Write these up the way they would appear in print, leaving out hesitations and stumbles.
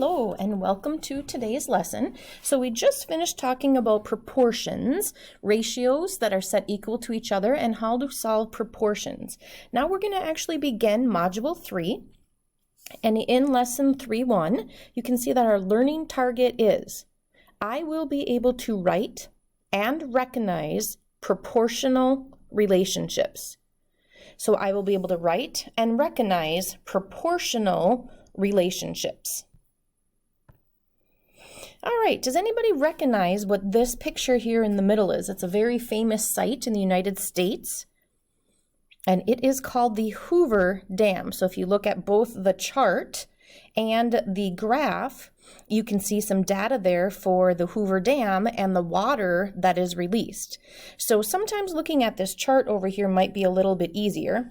Hello and welcome to today's lesson. So we just finished talking about proportions, ratios that are set equal to each other, and how to solve proportions. Now we're going to actually begin Module 3. And in Lesson 3.1, you can see that our learning target is, I will be able to write and recognize proportional relationships. So I will be able to write and recognize proportional relationships. All right, does anybody recognize what this picture here in the middle is? It's a very famous site in the United States, and it is called the Hoover Dam. So if you look at both the chart and the graph, you can see some data there for the Hoover Dam and the water that is released. So sometimes looking at this chart over here might be a little bit easier.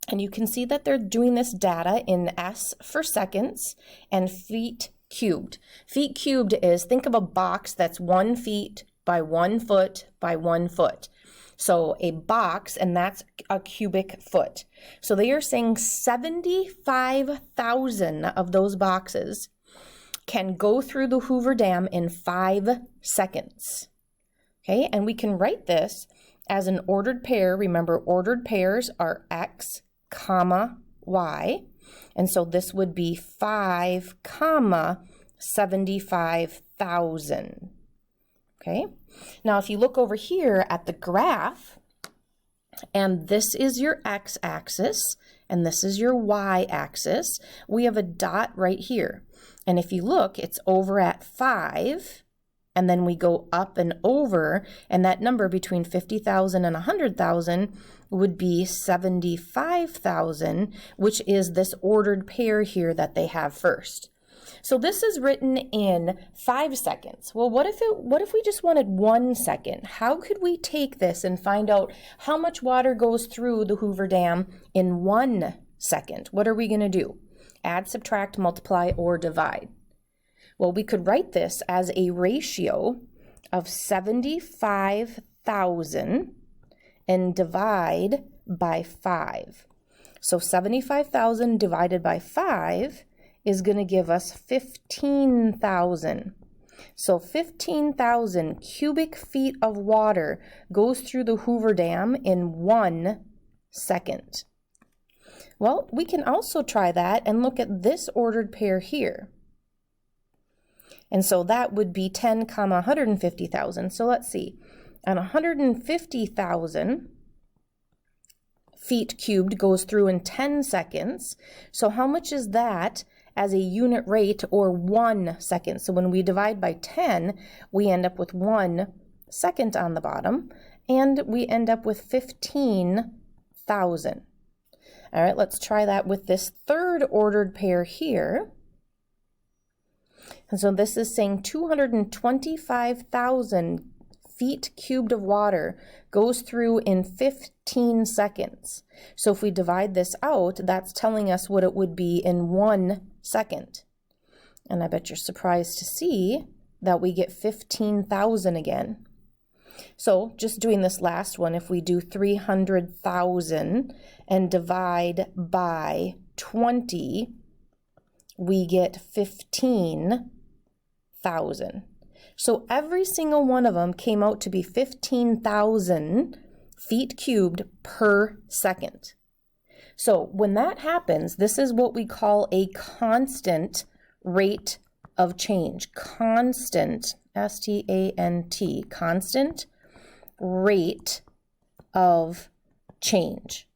And you can see that they're doing this data in S for seconds and feet cubed. Feet cubed is, think of a box that's 1 feet by 1 foot by 1 foot. So a box, and that's a cubic foot. So they are saying 75,000 of those boxes can go through the Hoover Dam in 5 seconds. Okay, and we can write this as an ordered pair. Remember, ordered pairs are X, comma, Y. And so this would be 5, 75,000. Okay. Now, if you look over here at the graph, and this is your x-axis, and this is your y-axis, we have a dot right here. And if you look, it's over at 5, and then we go up and over, and that number between 50,000 and 100,000 would be 75,000, which is this ordered pair here that they have first. So this is written in 5 seconds. Well, what if we just wanted 1 second? How could we take this and find out how much water goes through the Hoover Dam in 1 second? What are we going to do? Add, subtract, multiply, or divide? Well, we could write this as a ratio of 75,000 and divide by 5. So 75,000 divided by 5 is going to give us 15,000. So 15,000 cubic feet of water goes through the Hoover Dam in 1 second. Well, we can also try that and look at this ordered pair here. And so that would be 10, 150,000. So let's see. And 150,000 feet cubed goes through in 10 seconds. So how much is that as a unit rate, or 1 second? So when we divide by 10, we end up with 1 second on the bottom, and we end up with 15,000. All right, let's try that with this third ordered pair here. And so this is saying 225,000 feet cubed of water goes through in 15 seconds. So if we divide this out, that's telling us what it would be in 1 second. And I bet you're surprised to see that we get 15,000 again. So just doing this last one, if we do 300,000 and divide by 20, we get 15,000. So every single one of them came out to be 15,000 feet cubed per second. So when that happens, this is what we call a constant rate of change. Constant, S-T-A-N-T, constant rate of change.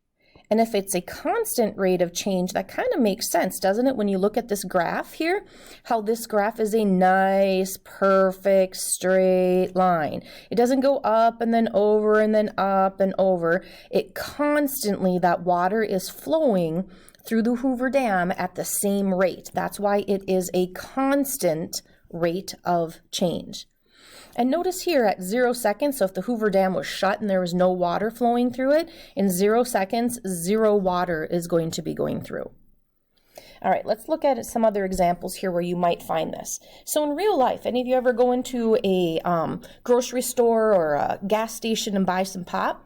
And if it's a constant rate of change, that kind of makes sense, doesn't it? When you look at this graph here, how this graph is a nice, perfect, straight line. It doesn't go up and then over and then up and over. It constantly, that water is flowing through the Hoover Dam at the same rate. That's why it is a constant rate of change. And notice here at 0 seconds, so if the Hoover Dam was shut and there was no water flowing through it, in 0 seconds, 0 water is going to be going through. All right, let's look at some other examples here where you might find this. So in real life, any of you ever go into a grocery store or a gas station and buy some pop?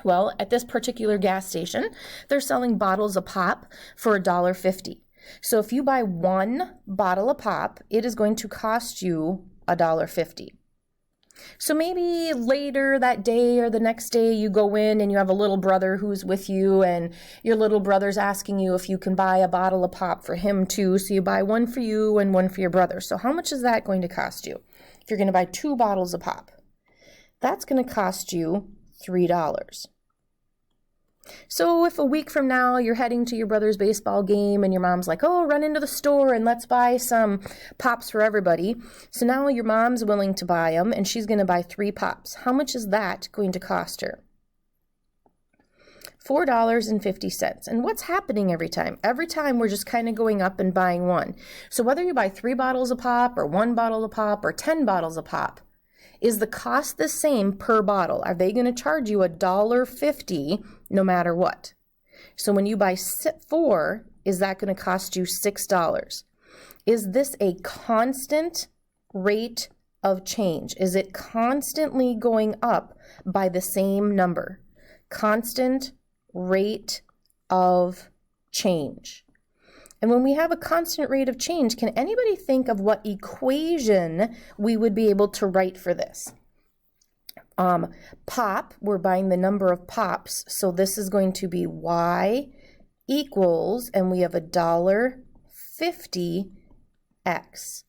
Well, at this particular gas station, they're selling bottles of pop for $1.50. So if you buy one bottle of pop, it is going to cost you $1.50. So maybe later that day or the next day you go in and you have a little brother who's with you, and your little brother's asking you if you can buy a bottle of pop for him too. So you buy one for you and one for your brother. So how much is that going to cost you? If you're going to buy 2 bottles of pop, that's going to cost you $3. So if a week from now you're heading to your brother's baseball game and your mom's like, oh, run into the store and let's buy some pops for everybody. So now your mom's willing to buy them and she's going to buy 3 pops. How much is that going to cost her? $4.50. And what's happening every time? Every time we're just kind of going up and buying one. So whether you buy 3 bottles of pop or 1 bottle of pop or 10 bottles of pop, is the cost the same per bottle? Are they going to charge you $1.50 no matter what? So when you buy 4, is that going to cost you $6? Is this a constant rate of change? Is it constantly going up by the same number? Constant rate of change. And when we have a constant rate of change, can anybody think of what equation we would be able to write for this? Pop, we're buying the number of pops, so this is going to be y equals, and we have $1.50 x.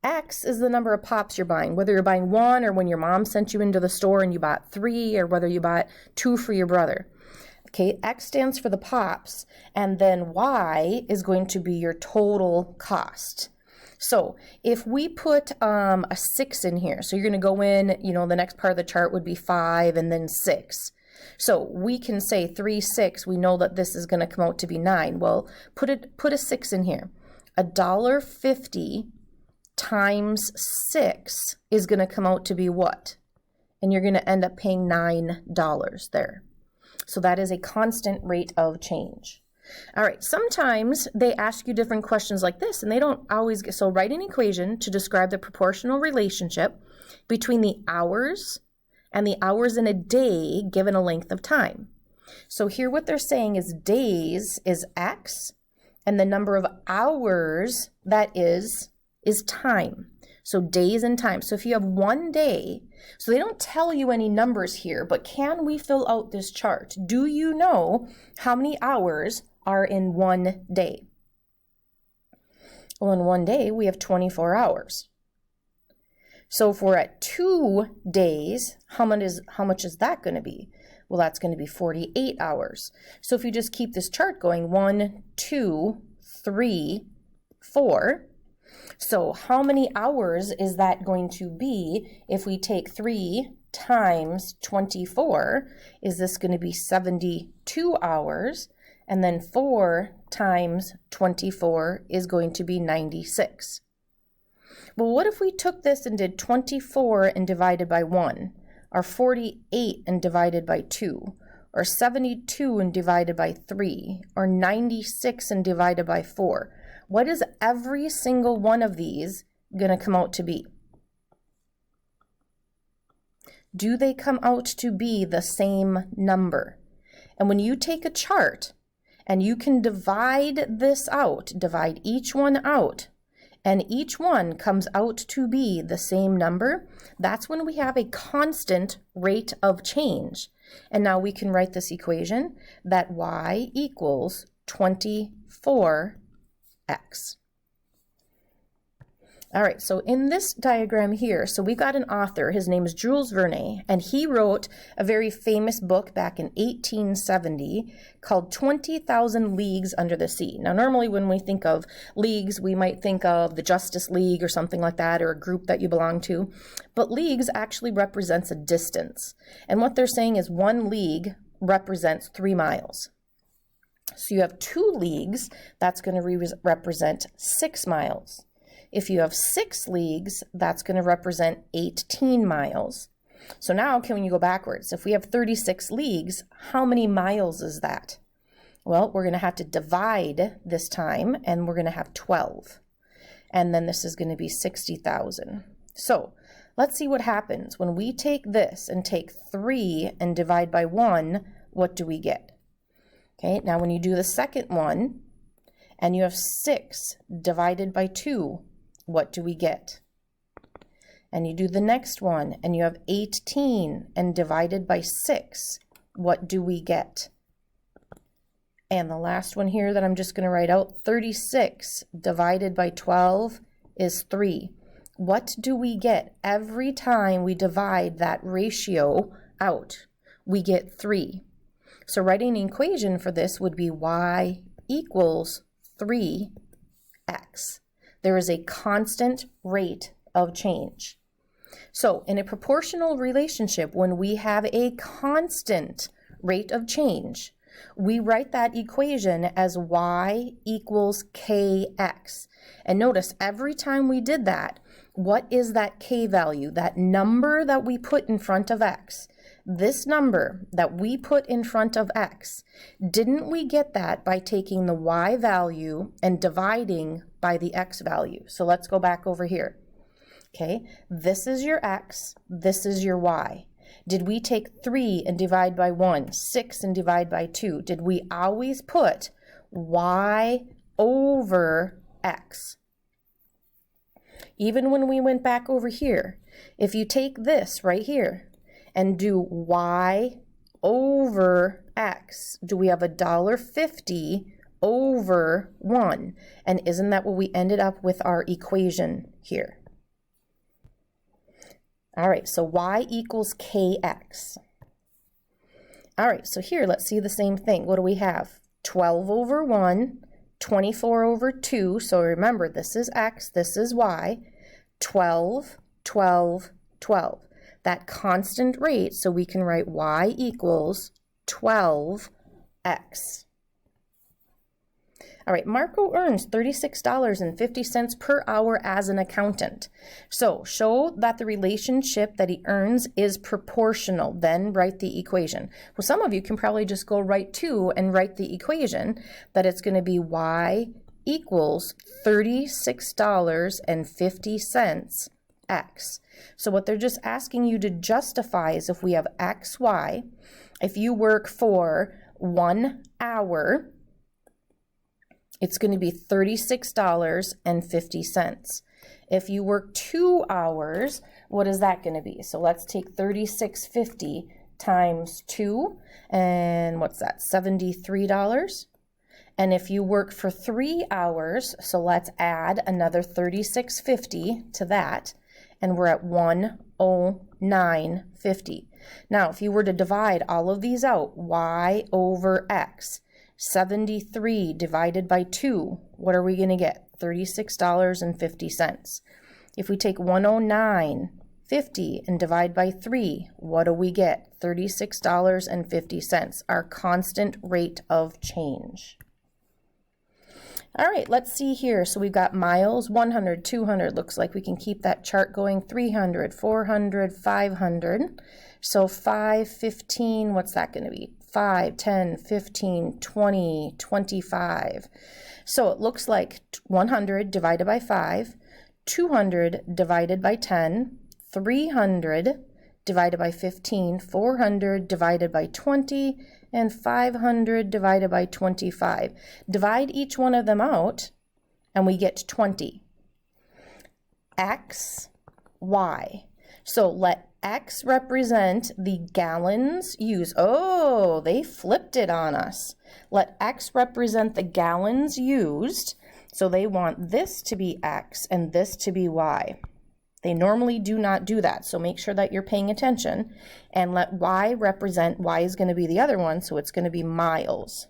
X is the number of pops you're buying, whether you're buying 1 or when your mom sent you into the store and you bought 3, or whether you bought 2 for your brother. Okay, X stands for the pops, and then Y is going to be your total cost. So if we put a 6 in here, so you're going to go in, the next part of the chart would be 5 and then 6. So we can say 3, 6, we know that this is going to come out to be 9. Well, put a 6 in here. $1.50 times 6 is going to come out to be what? And you're going to end up paying $9 there. So that is a constant rate of change. All right, sometimes they ask you different questions like this, and they don't always get, so write an equation to describe the proportional relationship between the hours and the hours in a day given a length of time. So here what they're saying is days is X, and the number of hours that is time. So days and time. So if you have 1 day, so they don't tell you any numbers here, but can we fill out this chart? Do you know how many hours are in 1 day? Well, in 1 day, we have 24 hours. So if we're at 2 days, how much is that going to be? Well, that's going to be 48 hours. So if you just keep this chart going, 1, 2, 3, 4. So how many hours is that going to be if we take 3 times 24? Is this going to be 72 hours? And then 4 times 24 is going to be 96. Well, what if we took this and did 24 and divided by 1, or 48 and divided by 2, or 72 and divided by 3, or 96 and divided by 4? What is every single one of these going to come out to be? Do they come out to be the same number? And when you take a chart and you can divide this out, divide each one out, and each one comes out to be the same number, that's when we have a constant rate of change. And now we can write this equation that y equals 24x. All right, so in this diagram here, so we've got an author, his name is Jules Verne, and he wrote a very famous book back in 1870 called 20,000 Leagues Under the Sea. Now, normally when we think of leagues, we might think of the Justice League or something like that, or a group that you belong to, but leagues actually represents a distance. And what they're saying is 1 league represents 3 miles. So you have 2 leagues, that's going to represent 6 miles. If you have 6 leagues, that's going to represent 18 miles. So now, when you go backwards, if we have 36 leagues, how many miles is that? Well, we're going to have to divide this time, and we're going to have 12. And then this is going to be 60,000. So let's see what happens. When we take this and take 3 and divide by 1, what do we get? Okay, now when you do the second one, and you have 6 divided by 2, what do we get? And you do the next one, and you have 18 and divided by 6, what do we get? And the last one here that I'm just going to write out, 36 divided by 12 is 3. What do we get every time we divide that ratio out? We get 3. So writing an equation for this would be y equals 3x. There is a constant rate of change. So in a proportional relationship, when we have a constant rate of change, we write that equation as y equals kx. And notice every time we did that, what is that k value? That number that we put in front of x. This number that we put in front of x, didn't we get that by taking the y value and dividing by the x value? So let's go back over here. Okay, this is your x, this is your y. Did we take 3 and divide by 1, 6 and divide by 2? Did we always put y over x? Even when we went back over here, if you take this right here and do y over x, do we have $1.50 over 1? And isn't that what we ended up with our equation here? All right, so y equals kx. All right, so here, let's see the same thing. What do we have? 12 over 1, 24 over 2. So remember, this is x, this is y. 12, 12, 12. That constant rate, so we can write y equals 12x. All right, Marco earns $36.50 per hour as an accountant. So show that the relationship that he earns is proportional, then write the equation. Well, some of you can probably just go right to and write the equation that it's going to be y equals $36.50 x. So what they're just asking you to justify is if we have x, y, if you work for 1 hour, it's going to be $36.50. If you work 2 hours, what is that going to be? So let's take $36.50 times 2, and what's that? $73. And if you work for 3 hours, so let's add another $36.50 to that, and we're at $109.50. Now, if you were to divide all of these out, y over x, 73 divided by 2, what are we going to get? $36.50. If we take 109.50 and divide by 3, what do we get? $36.50, our constant rate of change. All right, let's see here. So we've got miles, 100, 200. Looks like we can keep that chart going. 300, 400, 500. So 5, 15, what's that going to be? 5, 10, 15, 20, 25. So it looks like 100 divided by 5, 200 divided by 10, 300 divided by 15, 400 divided by 20, and 500 divided by 25. Divide each one of them out, and we get 20. X, Y. So let X represent the gallons used. Oh, they flipped it on us. Let X represent the gallons used. So they want this to be X and this to be Y. They normally do not do that, so make sure that you're paying attention. And let Y represent, Y is going to be the other one, so it's going to be miles.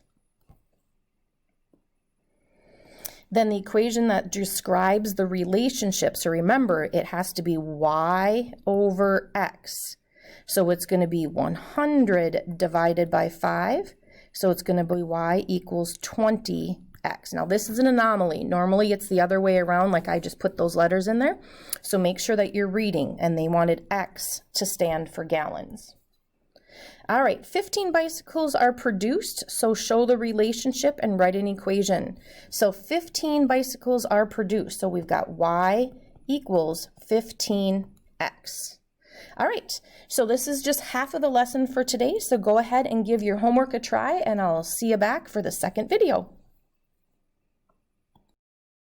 Then the equation that describes the relationship, so remember, it has to be y over x. So it's going to be 100 divided by 5, so it's going to be y equals 20x. Now this is an anomaly. Normally it's the other way around, like I just put those letters in there. So make sure that you're reading, and they wanted x to stand for gallons. All right, 15 bicycles are produced, so show the relationship and write an equation. So 15 bicycles are produced, so we've got y equals 15x. All right, so this is just half of the lesson for today, so go ahead and give your homework a try, and I'll see you back for the second video.